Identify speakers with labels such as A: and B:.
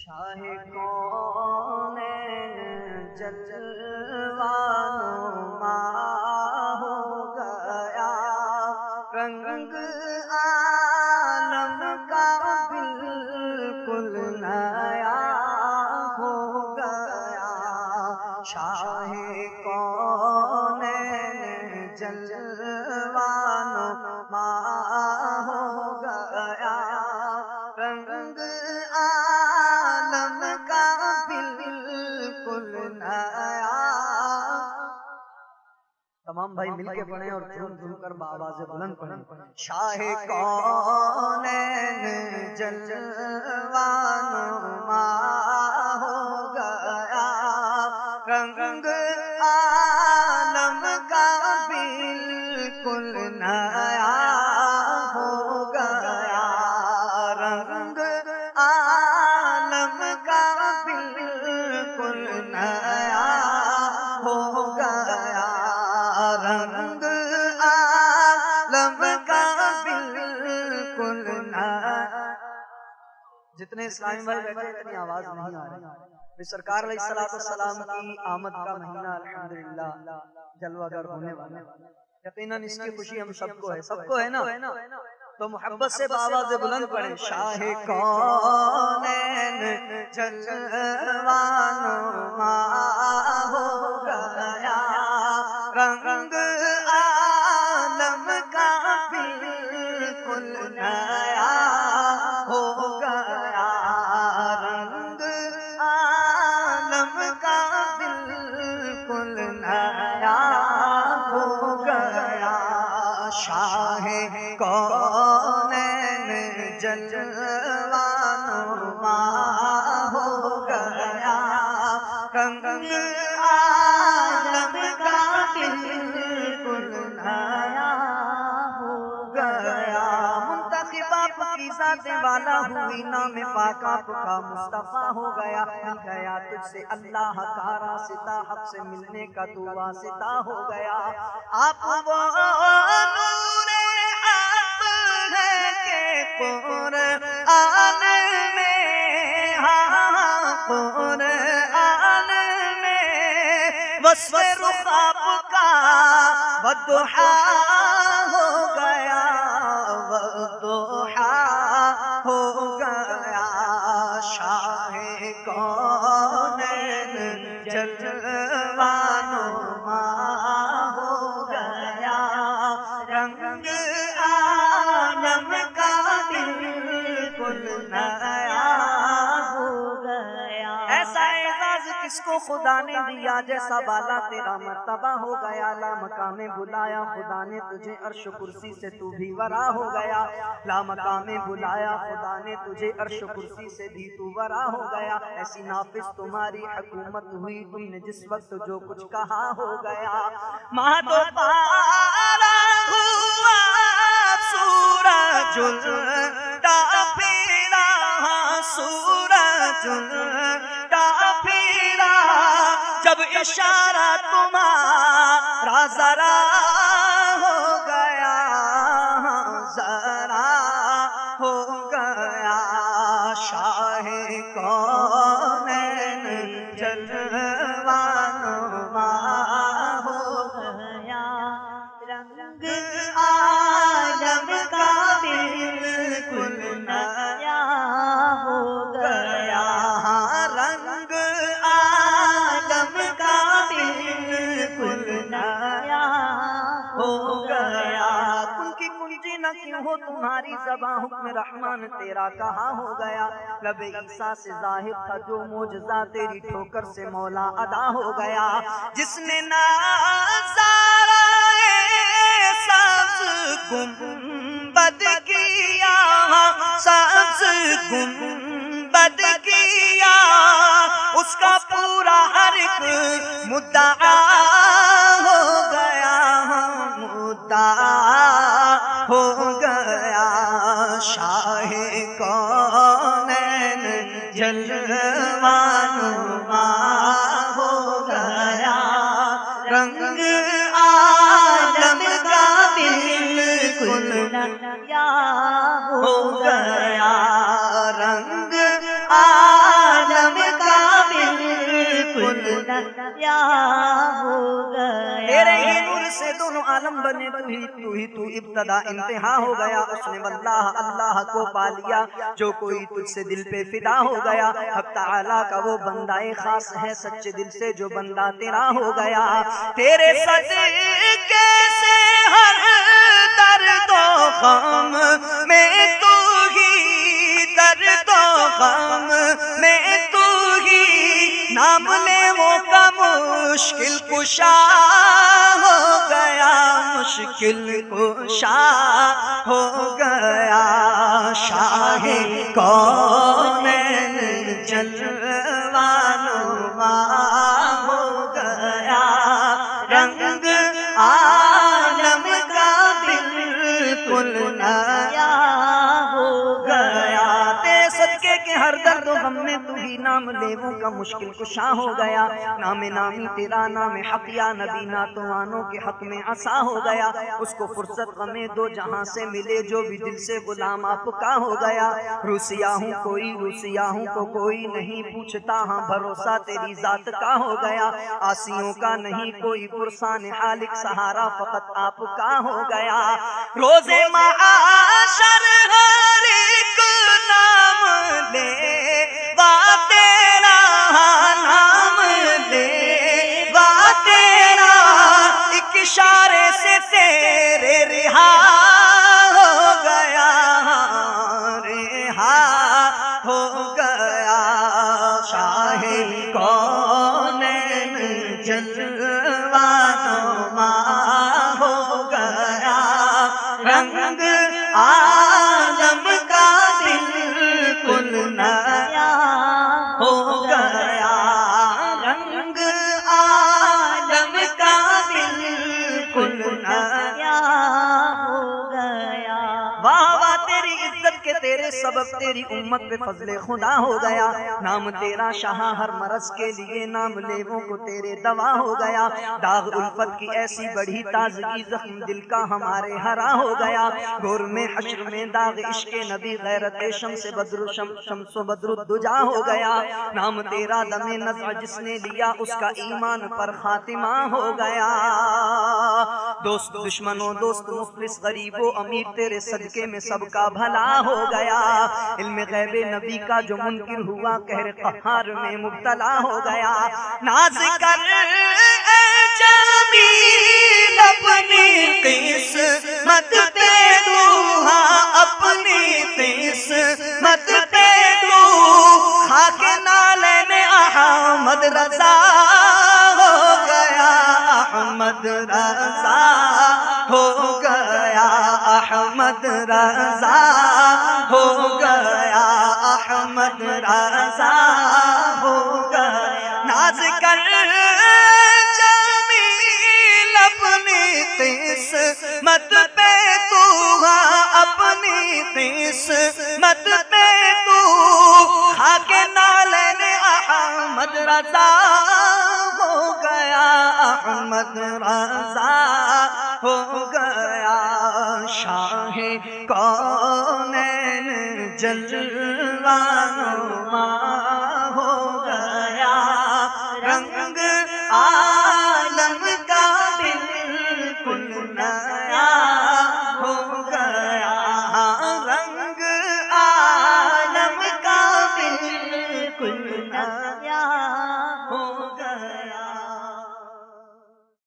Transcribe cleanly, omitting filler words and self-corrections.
A: شاہ کونین جلوہ نما ہو گیا، رنگ عالم کا بالکل نیا ہو گیا۔ شاہ کونین جلوہ نما ہو گیا، رنگ عالم کا بالکل نیا۔ تمام بھائی مل کے پڑھیں اور جھوم جھوم کر بآواز بلند پڑھیں۔ شاہ کونین جلوہ نما ہو گیا، رنگ عالم کا بالکل نیا ہو گیا، رنگ عالم کا بالکل نیا ہو گیا، رنگ عالم کا بالکل نیا۔ جتنے اسلامی بھائی بیٹھے اتنی آواز نہیں آ رہی۔ سرکار علیہ السلام کی آمد کا مہینہ الحمدللہ جلوہ گر ہونے والا، یقیناً اس کی خوشی ہم سب کو ہے نا، تو محبت سے بآواز بلند پڑھیں۔ شاہ کونین جلوہ نما ہو گیا، رنگ عالم کا بالکل نیا ہو گیا، رنگ عالم کا بالکل نیا ہو گیا۔ شاہ کونین جلوہ نما ہو گیا، رنگ عالم کا بالکل نیا ہو گیا۔ منتخب آپ کی ذات والا ہوئی، نام پاک آپ کا مصطفیٰ ہو گیا، مل گیا تجھ سے اللہ کا راستہ، حق سے ملنے کا تو واسطہ ہو گیا۔ آپ وہ نور حق ہے کہ قرآن میں، ہاں قرآن میں وصف رخ آپ کا والضحیٰ ہو گیا، والضحیٰ ہو گیا۔ شاہ کونین جلوہ نما ہو گیا، رنگ عالم کا بالکل نیا ہو گیا۔ ایسا اعزاز کس کو خدا نے دیا، جیسا بالا تیرا مرتبہ ہو گیا۔ لا مقام بلایا خدا نے تجھے، عرش و کرسی سے تو بھی ورا ہو گیا۔ لا مقام بلایا خدا نے تجھے، عرش و کرسی سے بھی تو ورا ہو گیا۔ ایسی نافذ تمہاری حکومت ہوئی، تم نے جس وقت جو کچھ کہا ہو گیا۔ ماہ تو پارا ہوا، سورج الٹا پھرا، سورج الٹا پھرا، جب اشارہ تمہارا ذرا ہو گیا، ذرا ہو گیا۔ شاہ کونین جلوہ نما ہو گیا، رنگ عالم کا بالکل نیا ہو گیا، رنگ عالم کا بالکل نیا ہو گیا۔ کن کی کنجی نہ کیوں ہو تمہاری زباں، حکم رحمان تیرا کہاں ہو گیا۔ لب عیسیٰ سے ظاہر تھا جو معجزہ، تیری ٹھوکر سے مولا ادا ہو گیا۔ جس نے نظارہ سبز گنبد کیا، سبز گنبد کیا، اس کا پورا ہر ایک مدعا ہو گیا، مدعا ہو گیا۔ شاہ کونین جلوہ نما ہو گیا، رنگ عالم کا بالکل نیا ہو گیا، رنگ بالکل نیا ہو گیا، تیرے ہی نور سے دونوں عالم بنے، تو ابتدا انتہا ہو گیا۔ اس نے واللہ اللہ کو پا لیا، جو کوئی تجھ سے دل پہ فدا ہو گیا، حق تعالیٰ کا وہ بندہ خاص ہے سچے دل سے جو بندہ تیرا ہو گیا۔ تیرے صدقے سے ہر درد و غم میں تو ہی، درد و غم میں تو ہی، نام لینے کا مشکل کشا ہو گیا، مشکل کشا ہو گیا۔ شاہ کونین جلوہ نما ہو گیا، رنگ عالم کا بالکل نیا ہو گیا۔ تیرے صدقے کے ہر درد و غم میں تو ہی، نام لینے کا مشکل کشا ہو گیا۔ نام نامی تیرا نام حق یا نبی ناتوانوں کے حق میں عصا ہو گیا۔ اس کو فرصت غمیں دو جہاں سے ملے، جو بھی دل سے غلام آپ کا ہو گیا۔ روسیا ہوں کوئی، روسیا ہوں کو کوئی نہیں پوچھتا، ہاں بھروسہ تیری ذات کا ہو گیا۔ آسیوں کا نہیں کوئی پرسان حالک، سہارا فقط آپ کا ہو گیا۔ روز معاشر ہر ایک نام لے وا تیرا، نام لے وا تیرا، ایک اشارے سے تیرے رہا ہو گیا، رہا ہو گیا۔ شاہ کونین جلوہ نما ہو گیا، رنگ عالم کا بالکل نیا ہو گیا، رنگ عالم کا بالکل نیا ہو گیا۔ واہ واہ تیری عزت کے تیرے سبب تیری امت پہ فضل خدا ہو گیا۔ نام تیرا شاہ ہر مرض کے لیے، نام لیووں کو تیرے دوا ہو گیا۔ داغ الفت کی ایسی بڑھی تازگی، زخم دل کا ہمارے ہرا ہو گیا۔ گور میں حشر میں داغ عشق نبی، غیرت شمس بدر شمس و بدر الدجا ہو گیا۔ نام تیرا دم نزع جس نے لیا، اس کا ایمان پر خاتمہ ہو گیا۔ دوست دشمنوں، دوست مفلس غریب و امیر، تیرے صدقے میں سب کا بھلا ہو گیا۔ علم غیب نبی کا جو منکر ہوا، قہر قہار میں مبتلا ہو گیا۔ ناز کر اے جمیل اپنی قسمت پہ تو، ہاں اپنی قسمت پہ تو، خاک نالین احمد رضا ہو گیا، احمد رضا ہو گیا، احمد رضا ہو گیا، احمد رضا ہو گیا۔ ناز کر جمیل اپنی قسمت پہ تو، ہاں اپنی قسمت پہ تو، خاک نالین احمد رضا ہو گیا، احمد رضا ہو گیا۔ شاہ کونین جلوہ نما ہو گیا، رنگ عالم کا بالکل نیا ہو گیا، رنگ عالم کا بالکل نیا